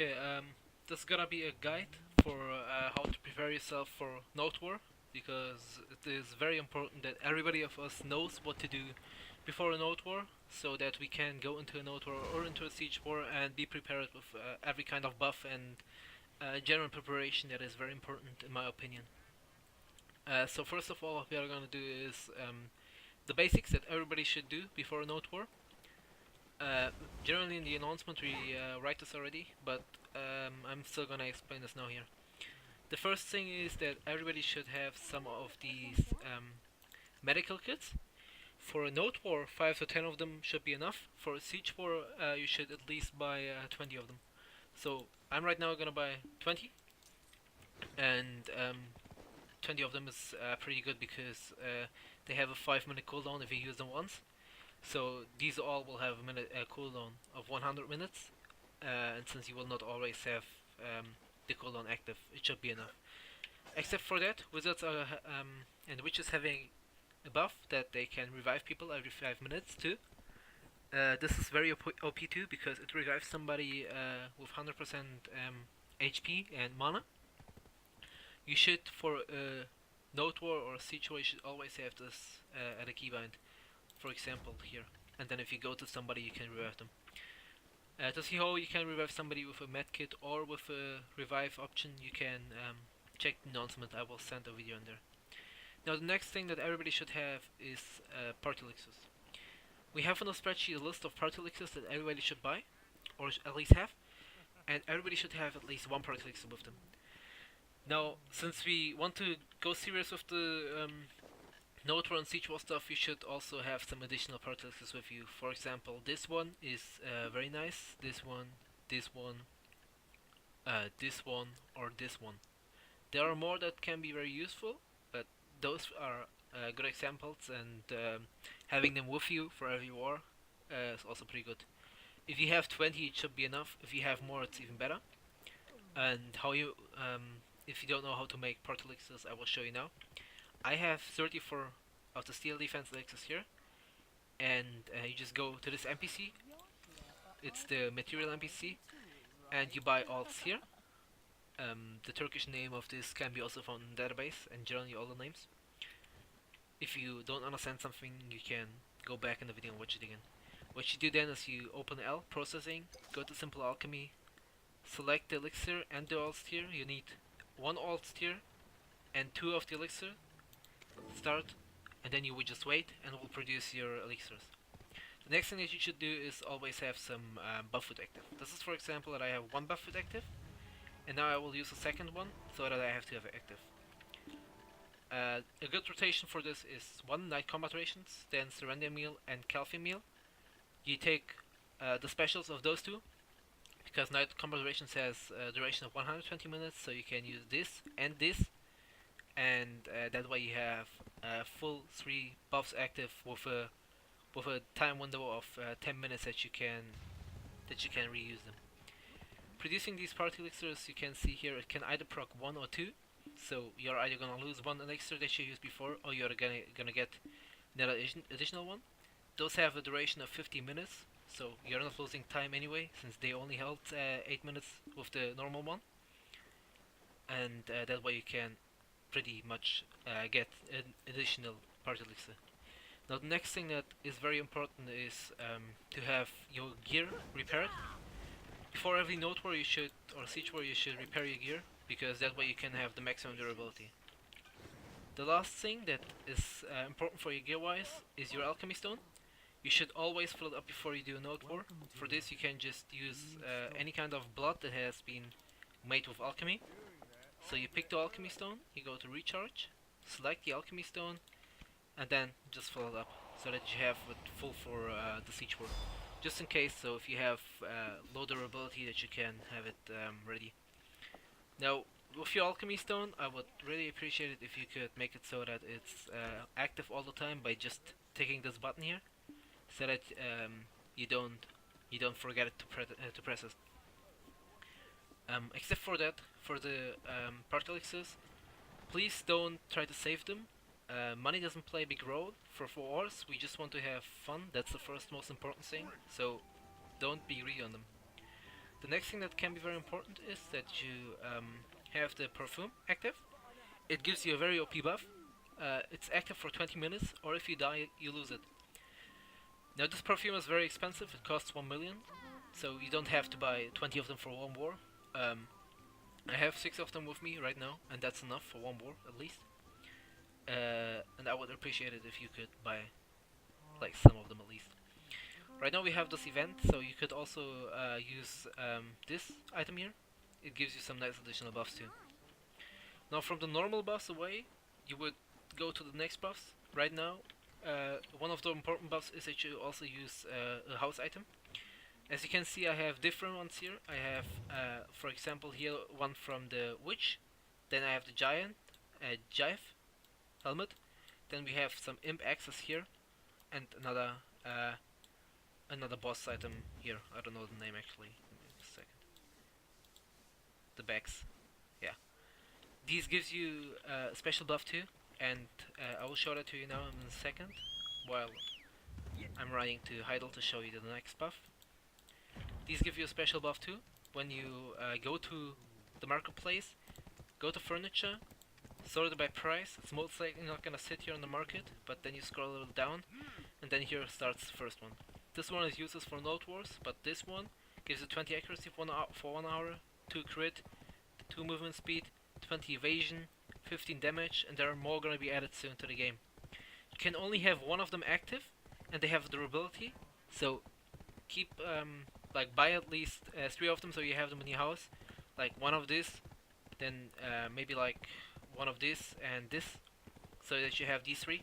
Okay, this is gonna be a guide for how to prepare yourself for Node War, because it is very important that everybody of us knows what to do before a Node War, so that we can go into a Node War or into a Siege War and be prepared with every kind of buff and general preparation that is very important in my opinion. So first of all, what we are gonna do is the basics that everybody should do before a Node War. Uh, Generally in the announcement we write this already, but I'm still gonna explain this now here. The first thing is that everybody should have some of these medical kits. For a Node War, 5 to 10 of them should be enough. For a Siege War, you should at least buy 20 of them. So I'm right now gonna buy 20, and 20 of them is pretty good because they have a 5-minute cooldown if you use them once. So these all will have a cooldown of 100 minutes, and since you will not always have the cooldown active, it should be enough. Except for that, wizards are and witches having a buff that they can revive people every 5 minutes too. This is very OP too because it revives somebody with 100% HP and mana. You should, for a Node War or Siege War, you should always have this at a keybind, for example here. And then if you go to somebody, you can revive them. To see how you can revive somebody with a medkit or with a revive option, you can check the announcement. I will send a video in there. Now the next thing that everybody should have is party elixirs. We have on the spreadsheet a list of party elixirs that everybody should buy, or at least have, and everybody should have at least one party elixir with them. Now, since we want to go serious with the Node War and Siege War stuff, you should also have some additional party elixirs with you. For example, this one is very nice. This one, this one, this one, or this one. There are more that can be very useful, but those are good examples, and having them with you for every war is also pretty good. If you have 20, it should be enough. If you have more, it's even better. And if you don't know how to make party elixirs, I will show you now. I have 34 of the steel defense elixirs here, and you just go to this NPC. It's the material NPC, and you buy alts here. The Turkish name of this can be also found in the database, and generally all the names. If you don't understand something, you can go back in the video and watch it again. What you do then is you open L, processing, go to simple alchemy, select the elixir and the alt tier. You need one alt tier and 2 of the elixir. Start, and then you would just wait, and it will produce your elixirs. The next thing that you should do is always have some buff food active. This is for example that I have one buff food active, and now I will use a second one so that I have to have it active. A good rotation for this is 1 Night Combat Rations, then Serendia Meal and Calcium Meal. You take the specials of those two, because Night Combat Rations has a duration of 120 minutes, so you can use this, and that way you have full 3 buffs active with a time window of 10 minutes that you can reuse them. Producing these party elixirs, you can see here, it can either proc 1 or 2. So you're either gonna lose one elixir that you used before, or you're gonna get another additional one. Those have a duration of 50 minutes, so you're not losing time anyway, since they only held 8 minutes with the normal one. And that way you can pretty much get an additional party elixir. Now the next thing that is very important is to have your gear repaired. Before every Node War you should, or Siege War, you should repair your gear, because that way you can have the maximum durability. The last thing that is important for your gear wise is your alchemy stone. You should always fill it up before you do a Node War. For this you can just use any kind of blood that has been made with alchemy. So you pick the alchemy stone, you go to recharge, select the alchemy stone, and then just fill it up so that you have it full for the Siege War. Just in case, so if you have low durability, that you can have it ready. Now, with your alchemy stone, I would really appreciate it if you could make it so that it's active all the time by just taking this button here, so that you don't forget it to press it. Except for that, for the party elixirs, please don't try to save them. Money doesn't play a big role for wars. We just want to have fun. That's the first most important thing. So don't be greedy on them. The next thing that can be very important is that you have the perfume active. It gives you a very OP buff. It's active for 20 minutes, or if you die, you lose it. Now this perfume is very expensive, it costs 1 million, so you don't have to buy 20 of them for one war. I have 6 of them with me right now, and that's enough for one war at least. And I would appreciate it if you could buy like some of them at least. Right now we have this event, so you could also use this item here. It gives you some nice additional buffs too. Now from the normal buffs away, you would go to the next buffs. Right now, one of the important buffs is that you also use a house item. As you can see, I have different ones here. I have, for example, here one from the witch. Then I have the giant, Jive helmet. Then we have some imp axes here, and another boss item here. I don't know the name actually. Give me a second. The bags. Yeah. These gives you a special buff too, and I will show that to you now in a second. While I'm running to Heidel to show you the next buff. These give you a special buff too. When you go to the marketplace, go to furniture, sort it by price. It's most likely not gonna sit here on the market, but then you scroll a little down, and then here starts the first one. This one is useless for Note Wars, but this one gives you 20 accuracy for 1 hour, 2 crit, 2 movement speed, 20 evasion, 15 damage, and there are more gonna be added soon to the game. You can only have one of them active, and they have durability, so keep like buy at least 3 of them so you have them in your house. Like one of this, then maybe like one of this and this, so that you have these 3,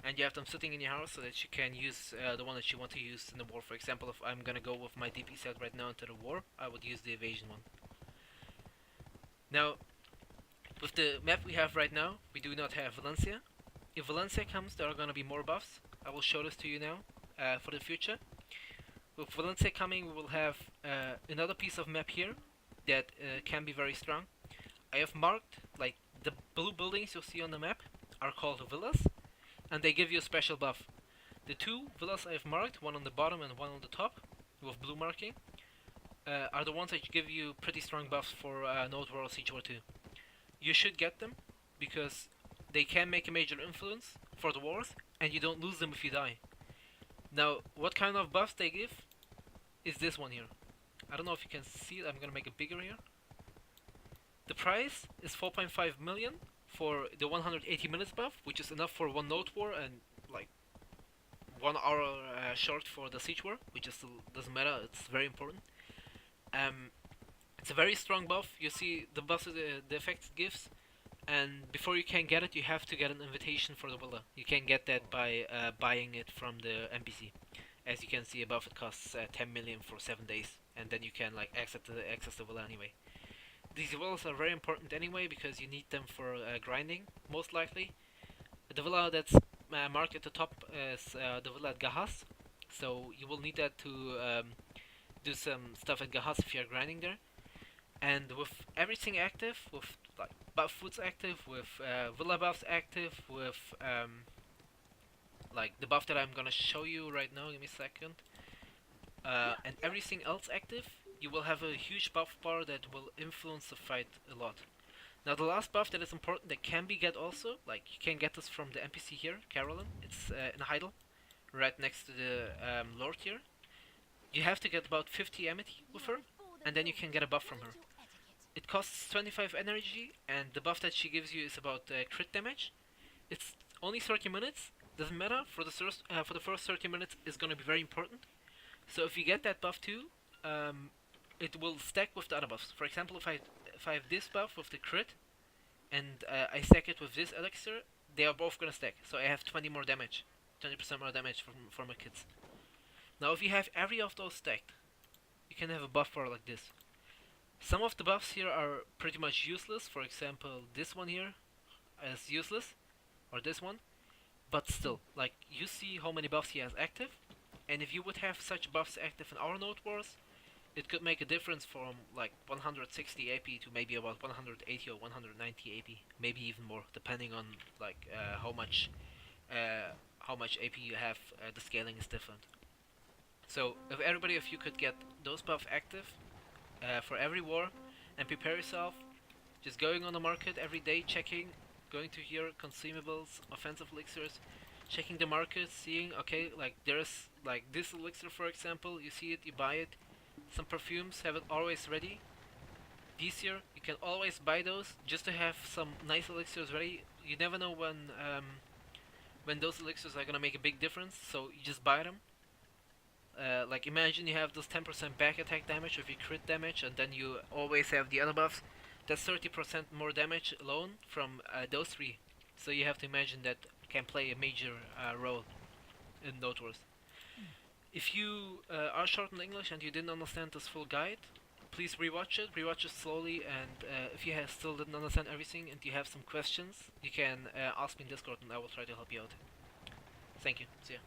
and you have them sitting in your house so that you can use the one that you want to use in the war. For example, if I'm gonna go with my DP set right now into the war, I would use the evasion one. Now, with the map we have right now, we do not have Valencia. If Valencia comes, there are gonna be more buffs. I will show this to you now for the future. With Valencia coming, we will have another piece of map here that can be very strong. I have marked, like, the blue buildings you'll see on the map are called villas, and they give you a special buff. The 2 villas I have marked, one on the bottom and one on the top, with blue marking, are the ones that give you pretty strong buffs for Node World Siege War 2. You should get them, because they can make a major influence for the wars, and you don't lose them if you die. Now, what kind of buffs they give is this one here. I don't know if you can see it, I'm gonna make it bigger here. The price is 4.5 million for the 180 minutes buff, which is enough for one Note War and like 1 hour short for the Siege War, which is still doesn't matter, it's very important. It's a very strong buff. You see the buffs, the effects it gives, and before you can get it, you have to get an invitation for the villa. You can get that by buying it from the NPC. As you can see above, it costs 10 million for 7 days, and then you can like access the villa anyway. These villas are very important anyway because you need them for grinding, most likely. The villa that's marked at the top is the villa at Gahas, so you will need that to do some stuff at Gahas if you're grinding there. And with everything active, with like buff foods active, with villa buffs active, with like the buff that I'm gonna show you right now, give me a second, and everything else active, you will have a huge buff bar that will influence the fight a lot. Now the last buff that is important that can be get also, like you can get this from the NPC here, Carolyn, it's in Heidel, right next to the Lord here. You have to get about 50 amity with her, and then you can get a buff from her. It costs 25 energy, and the buff that she gives you is about crit damage. It's only 30 minutes, doesn't matter, for the first 30 minutes is going to be very important. So if you get that buff too, it will stack with the other buffs. For example, if I have this buff with the crit, and I stack it with this elixir, they are both going to stack. So I have 20% more damage from my kids. Now if you have every of those stacked, you can have a buff bar like this. Some of the buffs here are pretty much useless. For example, this one here is useless, or this one. But still, like, you see how many buffs he has active, and if you would have such buffs active in our Node Wars, it could make a difference from like 160 AP to maybe about 180 or 190 AP, maybe even more, depending on like how much AP you have. The scaling is different. So if everybody of you could get those buffs active, for every war and prepare yourself. Just going on the market every day, checking, going to your consumables, offensive elixirs, checking the market, seeing, okay, like there's like this elixir for example, you see it, you buy it. Some perfumes, have it always ready. This year, you can always buy those just to have some nice elixirs ready. You never know when those elixirs are gonna make a big difference, so you just buy them. Like imagine you have this 10% back attack damage if you crit damage, and then you always have the other buffs. That's 30% more damage alone from those three. So you have to imagine that can play a major role in Note Wars. If you are short in English and you didn't understand this full guide, please rewatch it slowly, and if you still didn't understand everything and you have some questions, you can ask me in Discord and I will try to help you out. Thank you. See ya.